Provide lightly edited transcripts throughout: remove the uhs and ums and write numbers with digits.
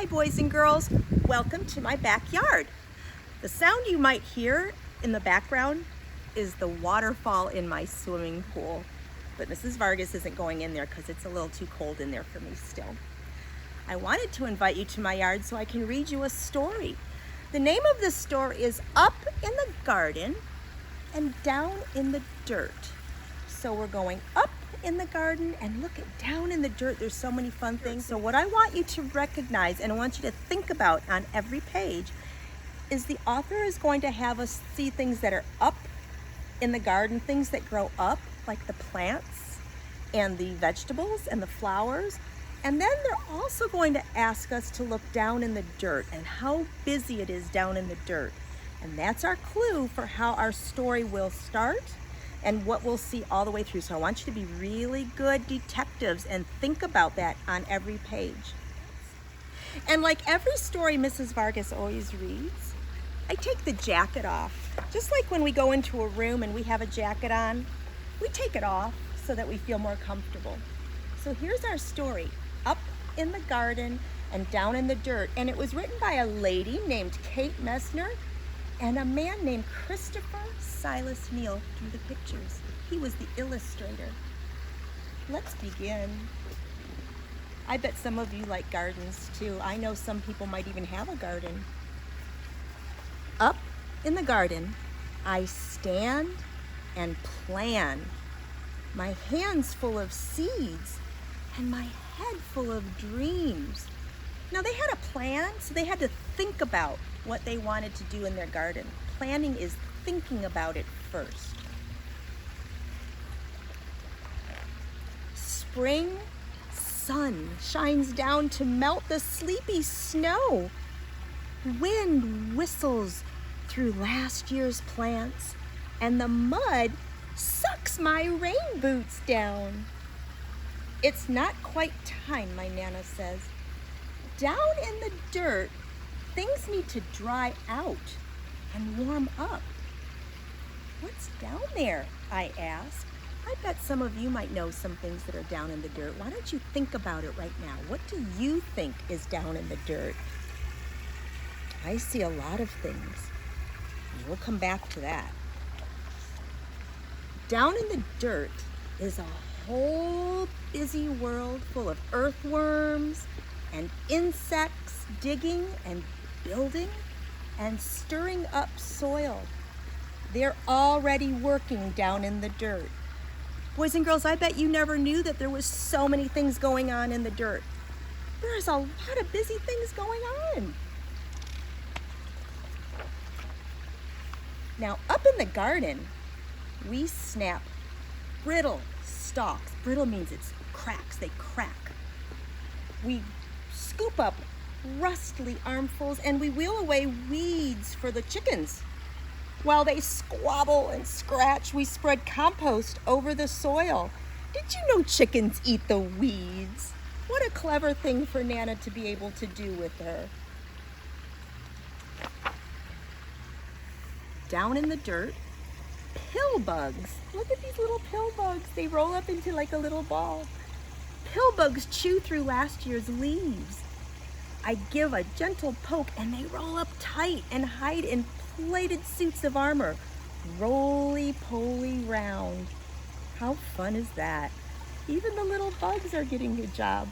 Hi boys and girls, welcome to my backyard. The sound you might hear in the background is the waterfall in my swimming pool. But Mrs. Vargas isn't going in there because it's a little too cold in there for me still. I wanted to invite you to my yard so I can read you a story. The name of the story is Up in the Garden and Down in the Dirt. So we're going up in the garden and look at down in the dirt. There's so many fun things. So what I want you to recognize and I want you to think about on every page is the author is going to have us see things that are up in the garden, things that grow up, like the plants and the vegetables and the flowers. And then they're also going to ask us to look down in the dirt and how busy it is down in the dirt. And that's our clue for how our story will start and what we'll see all the way through. So I want you to be really good detectives and think about that on every page. And like every story Mrs. Vargas always reads, I take the jacket off. Just like when we go into a room and we have a jacket on, we take it off so that we feel more comfortable. So here's our story, Up in the Garden and Down in the Dirt. And it was written by a lady named Kate Messner and a man named Christopher Silas Neal drew the pictures. He was the illustrator. Let's begin. I bet some of you like gardens too. I know some people might even have a garden. Up in the garden, I stand and plan. My hands full of seeds and my head full of dreams. Now they had a plan, so they had to think about what they wanted to do in their garden. Planning is thinking about it first. Spring sun shines down to melt the sleepy snow. Wind whistles through last year's plants, and the mud sucks my rain boots down. It's not quite time, my Nana says. Down in the dirt, things need to dry out and warm up. What's down there? I ask. I bet some of you might know some things that are down in the dirt. Why don't you think about it right now? What do you think is down in the dirt? I see a lot of things. We'll come back to that. Down in the dirt is a whole busy world full of earthworms and insects digging and building and stirring up soil. They're already working down in the dirt. Boys and girls, I bet you never knew that there was so many things going on in the dirt. There's a lot of busy things going on. Now, up in the garden, we snap brittle stalks. Brittle means it cracks, they crack. We scoop up rustly armfuls and we wheel away weeds for the chickens. While they squabble and scratch, we spread compost over the soil. Did you know chickens eat the weeds? What a clever thing for Nana to be able to do with her. Down in the dirt, pill bugs. Look at these little pill bugs. They roll up into like a little ball. Pill bugs chew through last year's leaves. I give a gentle poke and they roll up tight and hide in plated suits of armor. Roly-poly round. How fun is that? Even the little bugs are getting a job.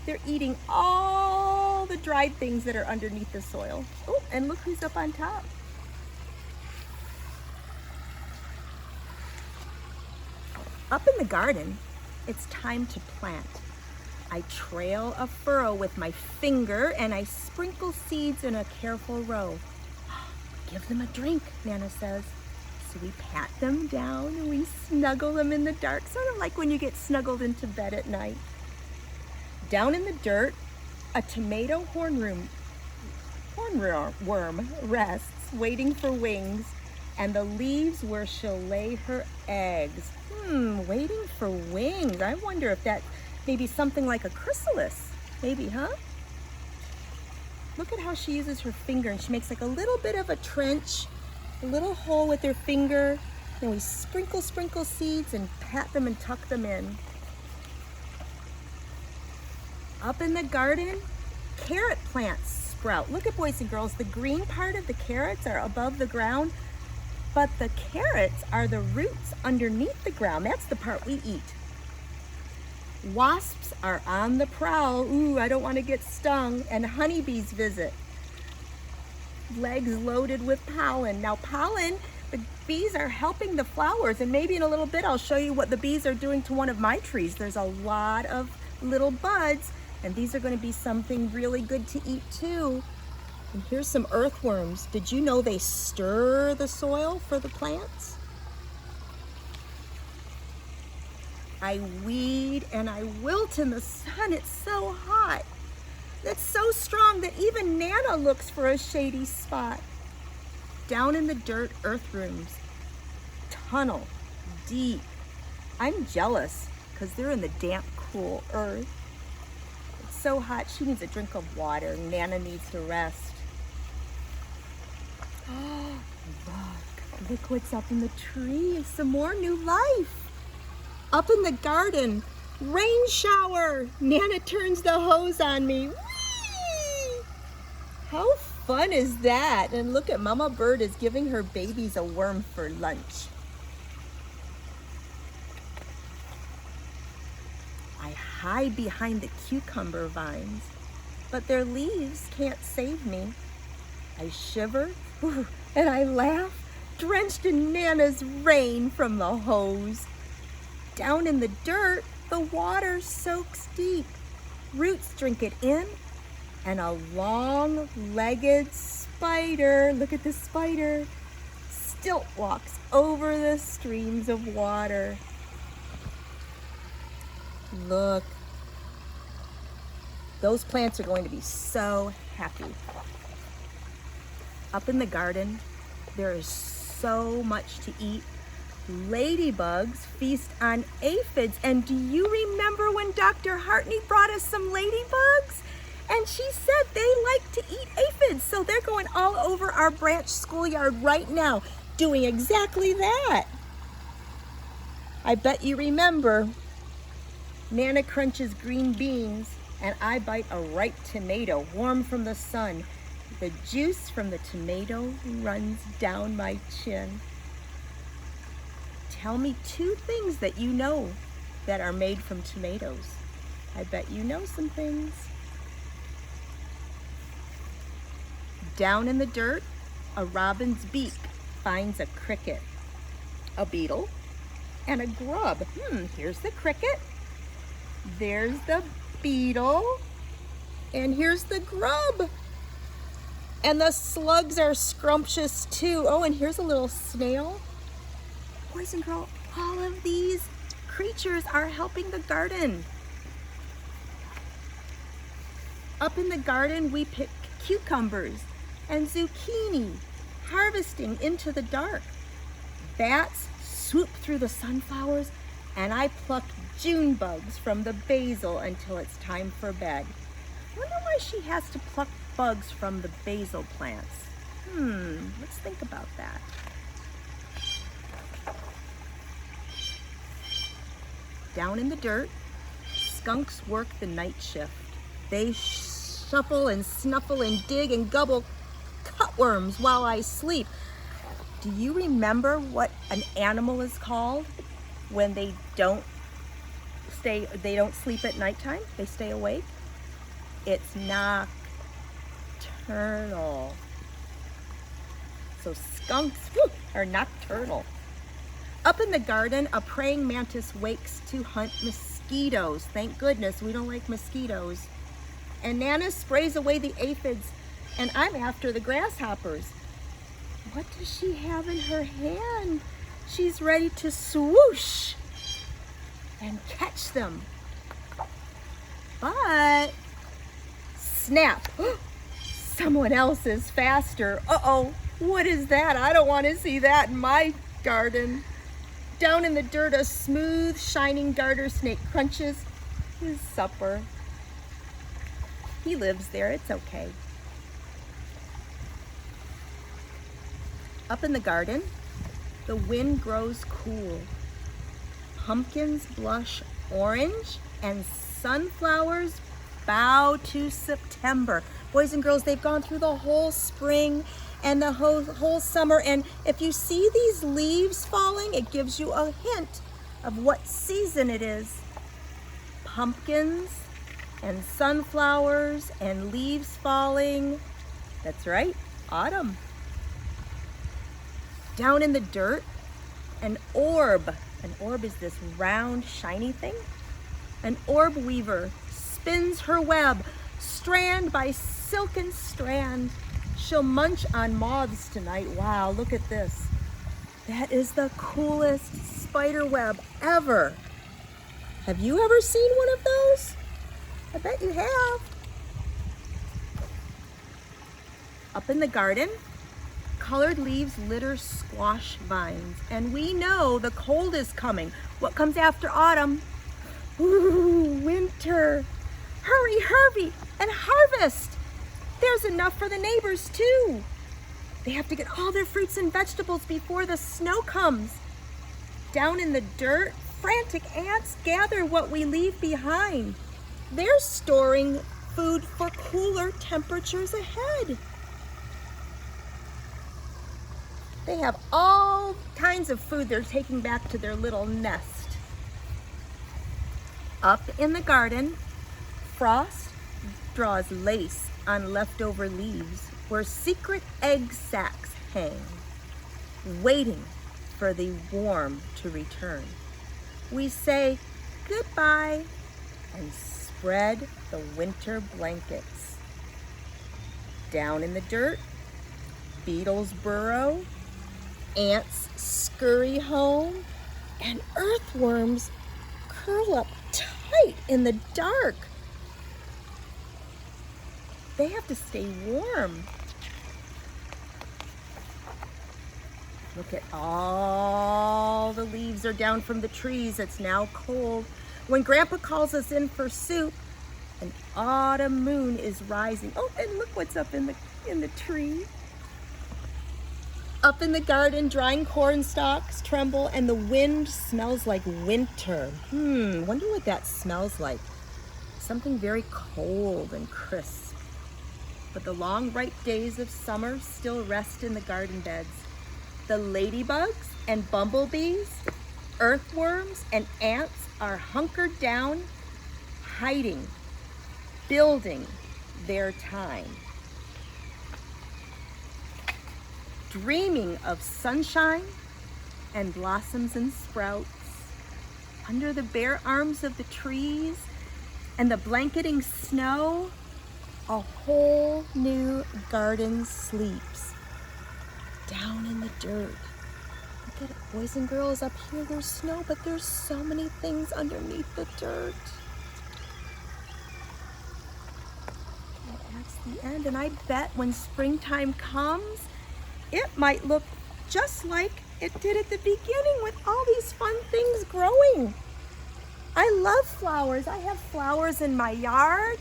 They're eating all the dried things that are underneath the soil. Oh, and look who's up on top. Up in the garden, it's time to plant. I trail a furrow with my finger and I sprinkle seeds in a careful row. Give them a drink, Nana says. So we pat them down and we snuggle them in the dark, sort of like when you get snuggled into bed at night. Down in the dirt, a tomato hornworm rests, waiting for wings, and the leaves where she'll lay her eggs. Waiting for wings. I wonder if that maybe something like a chrysalis. Maybe, huh? Look at how she uses her finger and she makes like a little bit of a trench, a little hole with her finger. Then we sprinkle seeds and pat them and tuck them in. Up in the garden, carrot plants sprout. Look at boys and girls, the green part of the carrots are above the ground, but the carrots are the roots underneath the ground. That's the part we eat. Wasps are on the prowl. Ooh, I don't want to get stung. And honeybees visit. Legs loaded with pollen. Now pollen, the bees are helping the flowers, and maybe in a little bit I'll show you what the bees are doing to one of my trees. There's a lot of little buds, and these are going to be something really good to eat too. And here's some earthworms. Did you know they stir the soil for the plants? I weed and I wilt in the sun. It's so hot. It's so strong that even Nana looks for a shady spot. Down in the dirt, earthworms tunnel deep. I'm jealous because they're in the damp, cool earth. It's so hot, she needs a drink of water. Nana needs to rest. Oh, look what's up in the tree. Some more new life. Up in the garden, rain shower. Nana turns the hose on me. Whee! How fun is that? And look at Mama Bird is giving her babies a worm for lunch. I hide behind the cucumber vines, but their leaves can't save me. I shiver and I laugh, drenched in Nana's rain from the hose. Down in the dirt, the water soaks deep. Roots drink it in, and a long-legged spider, look at this spider, stilt walks over the streams of water. Look, those plants are going to be so happy. Up in the garden, there is so much to eat. Ladybugs feast on aphids. And do you remember when Dr. Hartney brought us some ladybugs? And she said they like to eat aphids. So they're going all over our branch schoolyard right now, doing exactly that. I bet you remember, Nana crunches green beans and I bite a ripe tomato warm from the sun. The juice from the tomato runs down my chin. Tell me 2 things that you know that are made from tomatoes. I bet you know some things. Down in the dirt, a robin's beak finds a cricket, a beetle, and a grub. Here's the cricket, there's the beetle, and here's the grub. And the slugs are scrumptious too. Oh, and here's a little snail. Boys and girls, all of these creatures are helping the garden. Up in the garden, we pick cucumbers and zucchini, harvesting into the dark. Bats swoop through the sunflowers, and I pluck June bugs from the basil until it's time for bed. I wonder why she has to pluck bugs from the basil plants. Let's think about that. Down in the dirt, skunks work the night shift. They shuffle and snuffle and dig and gobble cutworms while I sleep. Do you remember what an animal is called when they don't sleep at nighttime? They stay awake? It's nocturnal. So skunks are nocturnal. Up in the garden, a praying mantis wakes to hunt mosquitoes. Thank goodness we don't like mosquitoes. And Nana sprays away the aphids, and I'm after the grasshoppers. What does she have in her hand? She's ready to swoosh and catch them. But, snap, someone else is faster. Uh-oh, what is that? I don't want to see that in my garden. Down in the dirt, a smooth, shining garter snake crunches his supper. He lives there, it's okay. Up in the garden, the wind grows cool. Pumpkins blush orange and sunflowers bow to September. Boys and girls, they've gone through the whole spring and the whole summer. And if you see these leaves falling, it gives you a hint of what season it is. Pumpkins and sunflowers and leaves falling. That's right, autumn. Down in the dirt, an orb. An orb is this round, shiny thing. An orb weaver spins her web, strand by silken strand. She'll munch on moths tonight. Wow, look at this. That is the coolest spider web ever. Have you ever seen one of those? I bet you have. Up in the garden, colored leaves litter squash vines, and we know the cold is coming. What comes after autumn? Ooh, winter. Hurry, hurry, and harvest. There's enough for the neighbors too. They have to get all their fruits and vegetables before the snow comes. Down in the dirt, frantic ants gather what we leave behind. They're storing food for cooler temperatures ahead. They have all kinds of food they're taking back to their little nest. Up in the garden, frost draws lace on leftover leaves where secret egg sacs hang, waiting for the warm to return. We say goodbye and spread the winter blankets. Down in the dirt, beetles burrow, ants scurry home, and earthworms curl up tight in the dark. They have to stay warm. Look at all the leaves are down from the trees. It's now cold. When Grandpa calls us in for soup, an autumn moon is rising. Oh, and look what's up in the tree. Up in the garden, drying corn stalks tremble and the wind smells like winter. Wonder what that smells like. Something very cold and crisp. But the long, ripe days of summer still rest in the garden beds. The ladybugs and bumblebees, earthworms and ants are hunkered down, hiding, building their time. Dreaming of sunshine and blossoms and sprouts under the bare arms of the trees and the blanketing snow, a whole new garden sleeps down in the dirt. Look at it, boys and girls, up here there's snow, but there's so many things underneath the dirt. And that's the end, and I bet when springtime comes, it might look just like it did at the beginning with all these fun things growing. I love flowers. I have flowers in my yard,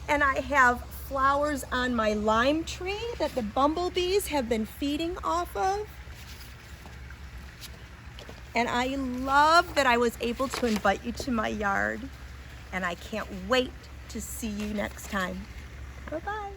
and I have flowers on my lime tree that the bumblebees have been feeding off of. And I love that I was able to invite you to my yard, and I can't wait to see you next time. Bye-bye.